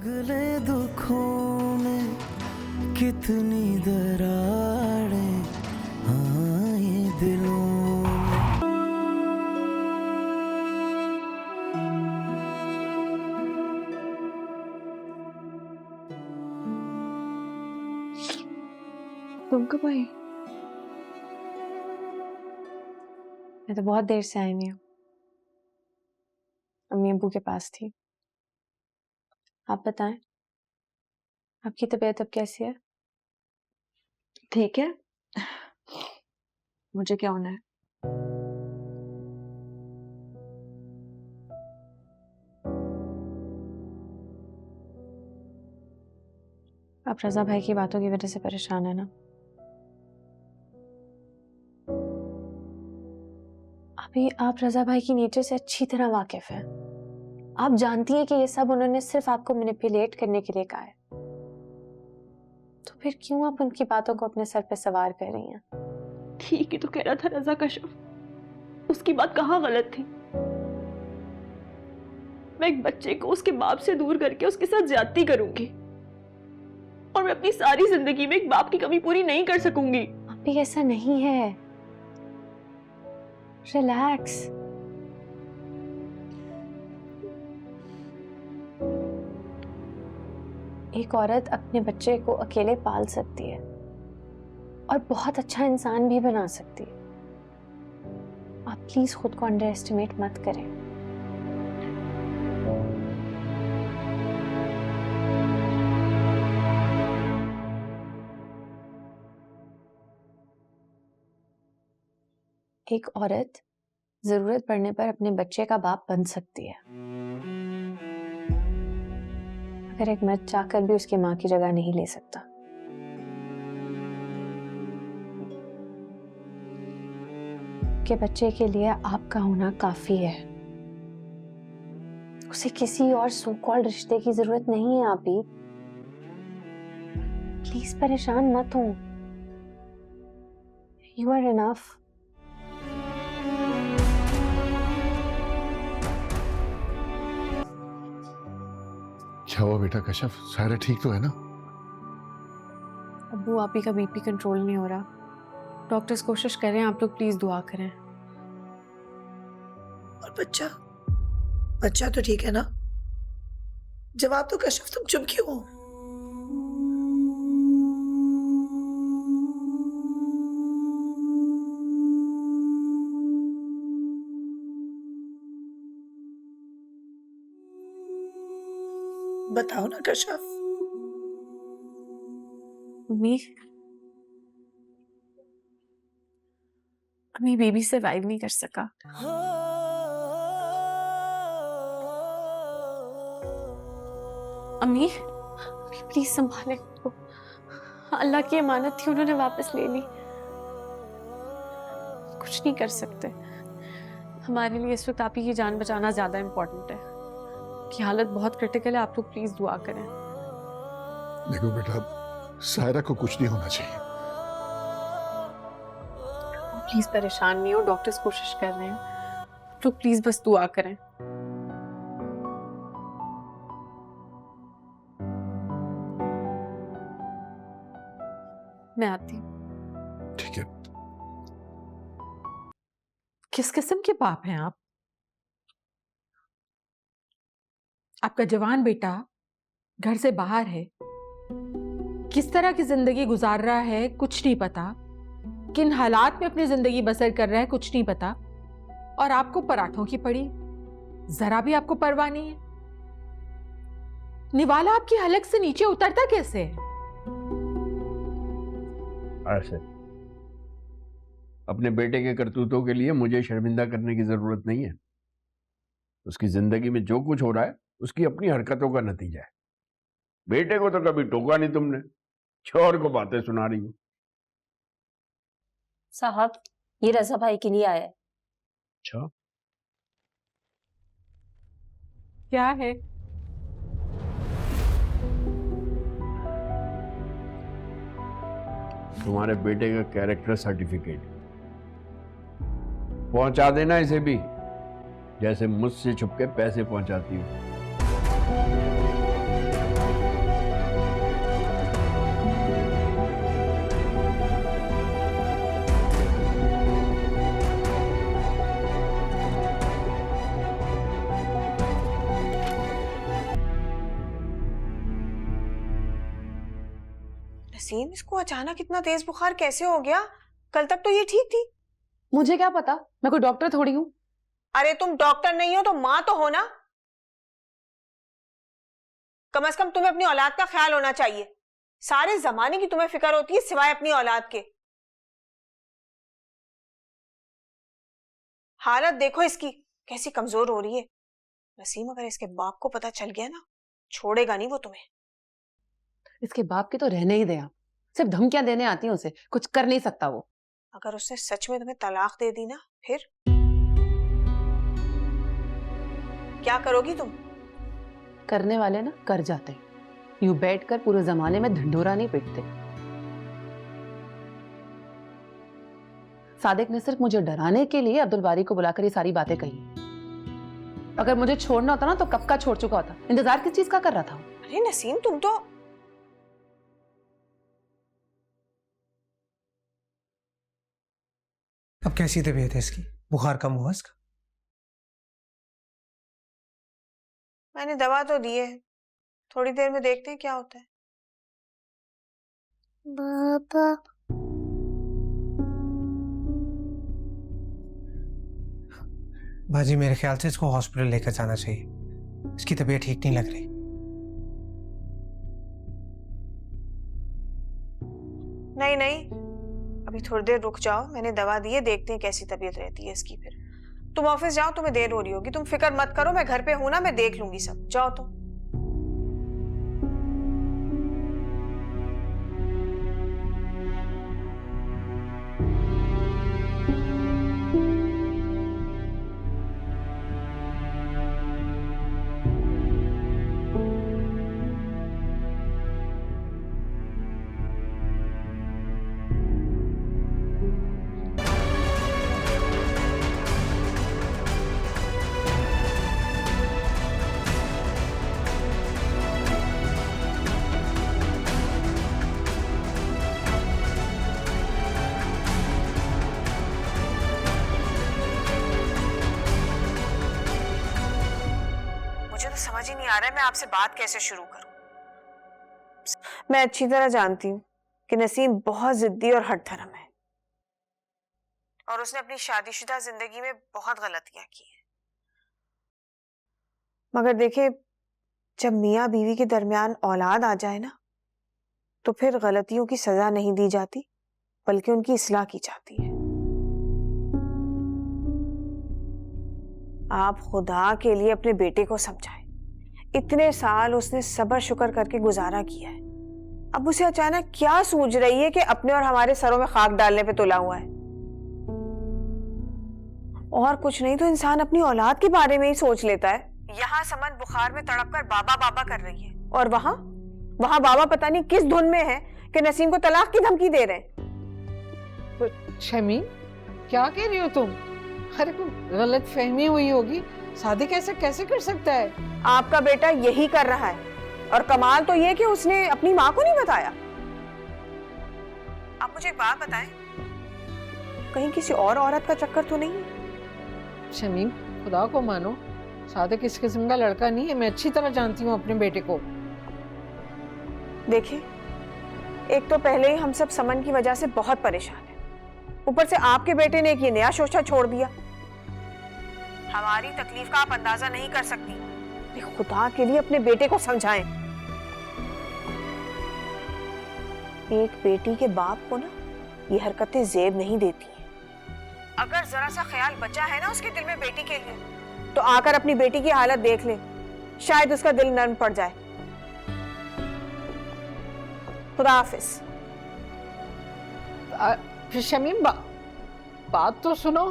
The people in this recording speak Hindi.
पिघले दुखों में कितनी दरारें आए दिलों में। तुम कब आई? मैं तो बहुत देर से आई हुई हूँ। अम्मी अब्बू के पास थी। आप बताएं, आपकी तबीयत अब कैसी है? ठीक है। मुझे क्या होना है? आप रजा भाई की बातों की वजह से परेशान है ना? अभी आप रजा भाई की नेचर से अच्छी तरह वाकिफ हैं। आप जानती हैं कि ये सब उन्होंने सिर्फ आपको मैनिपुलेट करने के लिए कहा है। तो फिर क्यों आप उनकी बातों को अपने सर पे सवार कर रही हैं? ठीक ही तो कह रहा था रजा कश्यप, उसकी बात कहाँ गलत थी। मैं एक बच्चे को उसके बाप से दूर करके उसके साथ ज्यादती करूंगी और मैं अपनी सारी जिंदगी में एक बाप की कमी पूरी नहीं कर सकूंगी। अभी ऐसा नहीं है। रिलैक्स। एक औरत अपने बच्चे को अकेले पाल सकती है और बहुत अच्छा इंसान भी बना सकती है। आप प्लीज खुद को अंडर एस्टिमेट मत करें। एक औरत जरूरत पड़ने पर अपने बच्चे का बाप बन सकती है, अगर एक मर्द चाहकर भी उसकी मां की जगह नहीं ले सकता। के बच्चे के लिए आपका होना काफी है। उसे किसी और सो कॉल्ड रिश्ते की जरूरत नहीं है। आप ही प्लीज परेशान मत हो। You are enough. क्या हुआ बेटा कश्यप? सारा ठीक तो है ना? अब्बू, आप ही का बीपी कंट्रोल नहीं हो रहा। डॉक्टर्स कोशिश कर रहे हैं, आप लोग प्लीज दुआ करें। और बच्चा बच्चा तो ठीक है ना? जवाब तो कश्यप, तुम चुप क्यों हो? बताओ ना कश्यप। अम्मी, अम्मी बेबी सर्वाइव नहीं कर सका। अम्मी प्लीज संभाले को। अल्लाह की अमानत थी, उन्होंने वापस ले ली। कुछ नहीं कर सकते। हमारे लिए इस वक्त आप ही की जान बचाना ज्यादा इम्पोर्टेंट है। की हालत बहुत क्रिटिकल है, आप लोग प्लीज दुआ करें। देखो बेटा, सायरा को कुछ नहीं होना चाहिए। प्लीज परेशान नहीं हो, डॉक्टर्स कोशिश कर रहे हैं। तो प्लीज बस दुआ करें। मैं आती हूँ। ठीक है। किस किस्म के बाप हैं आप? आपका जवान बेटा घर से बाहर है, किस तरह की जिंदगी गुजार रहा है कुछ नहीं पता, किन हालात में अपनी जिंदगी बसर कर रहा है कुछ नहीं पता, और आपको पराठों की पड़ी जरा भी आपको परवाह नहीं है। निवाला आपकी हलक से नीचे उतरता कैसे है? ऐसे अपने बेटे के करतूतों के लिए मुझे शर्मिंदा करने की जरूरत नहीं है। उसकी जिंदगी में जो कुछ हो रहा है उसकी अपनी हरकतों का नतीजा है। बेटे को तो कभी टोका नहीं तुमने, छोर को बातें सुना रही हो। साहब, ये रजा भाई के लिए आया है। अच्छा, क्या है? तुम्हारे बेटे का कैरेक्टर सर्टिफिकेट पहुंचा देना इसे भी, जैसे मुझसे छुप के पैसे पहुंचाती हो। नसीम, इसको अचानक इतना तेज बुखार कैसे हो गया? कल तक तो ये ठीक थी। मुझे क्या पता, मैं कोई डॉक्टर थोड़ी हूँ। अरे तुम डॉक्टर नहीं हो तो माँ तो हो ना। कम से कम तुम्हें अपनी औलाद का ख्याल होना चाहिए। सारे जमाने की तुम्हें फिक्र होती है सिवाय अपनी औलाद के। हालत देखो इसकी कैसी कमजोर हो रही है। नसीम, अगर इसके बाप को पता चल गया ना, छोड़ेगा नहीं वो तुम्हें। इसके बाप की तो रहने ही दे आप, सिर्फ धमकियां देने आती हैं, उसे कुछ कर नहीं सकता वो। अगर उसने सच में तुम्हें तलाक दे दी ना, फिर क्या करोगी तुम? करने वाले ना कर जाते हैं, यूं बैठकर पूरे जमाने में ढिंढोरा नहीं पीटते। सादिक ने सिर्फ मुझे डराने के लिए अब्दुल बारी को बुलाकर ये सारी बातें कही। अगर मुझे छोड़ना होता ना तो कब का छोड़ चुका होता। इंतजार किस चीज का कर रहा था? अरे नसीम, तुम तो अब कैसी तबीयत है इसकी? बुखार कम हुआ इसका? मैंने दवा तो दी है, थोड़ी देर में देखते हैं क्या होता है। पापा, बाजी मेरे ख्याल से इसको हॉस्पिटल लेकर जाना चाहिए, इसकी तबीयत ठीक नहीं लग रही। नहीं नहीं, अभी थोड़ी देर रुक जाओ, मैंने दवा दी है, देखते हैं कैसी तबीयत रहती है इसकी। फिर तुम ऑफिस जाओ, तुम्हें देर हो रही होगी, तुम फिक्र मत करो, मैं घर पे हूं ना, मैं देख लूंगी सब। जाओ तुम। समझ ही नहीं आ रहा है मैं आपसे बात कैसे शुरू करूं। मैं अच्छी तरह जानती हूँ कि नसीम बहुत जिद्दी और हठधर्म है और उसने अपनी शादीशुदा जिंदगी में बहुत गलतियां की हैं। मगर देखिए, जब मियाँ बीवी के दरमियान औलाद आ जाए ना, तो फिर गलतियों की सजा नहीं दी जाती बल्कि उनकी इस्लाह की जाती है। आप खुदा के लिए अपने बेटे को समझाएं। इतने साल उसने सब्र शुक्र करके गुजारा किया है, अब उसे अचानक क्या सूझ रही है कि अपने और हमारे सरों में खाक डालने पे तुला हुआ है। और कुछ नहीं तो इंसान अपनी औलाद के बारे में ही सोच लेता है। यहाँ समन बुखार में तड़पकर बाबा बाबा कर रही है और वहां बाबा पता नहीं किस धुन में है कि नसीम को तलाक की धमकी दे रहे हैं। शमीम, क्या कह रही हो तुम? अरे कोई गलत फहमी हुई होगी, शादी कैसे कर सकता है? आपका बेटा यही कर रहा है और कमाल तो ये कि उसने अपनी माँ को नहीं बताया। आप मुझे एक बात बताएं, कहीं किसी और औरत का चक्कर तो नहीं है? शमीम, खुदा को मानो, सादिक इस किस्म का लड़का नहीं है। मैं अच्छी तरह जानती हूँ अपने बेटे को। देखिए, एक तो पहले ही हम सब समन की वजह से बहुत परेशान हैं, ऊपर से आपके बेटे ने एक ये नया शोशा छोड़ दिया। हमारी तकलीफ का आप अंदाजा नहीं कर सकती। खुदा के लिए अपने बेटे को समझाएं। एक बेटी के बाप को ना ये हरकतें जेब नहीं देती हैं। अगर जरा सा ख्याल बचा है ना उसके दिल में बेटी के लिए, तो आकर अपनी बेटी की हालत देख ले, शायद उसका दिल नरम पड़ जाए। खुदा हाफिज। शमीम, बात तो सुनो।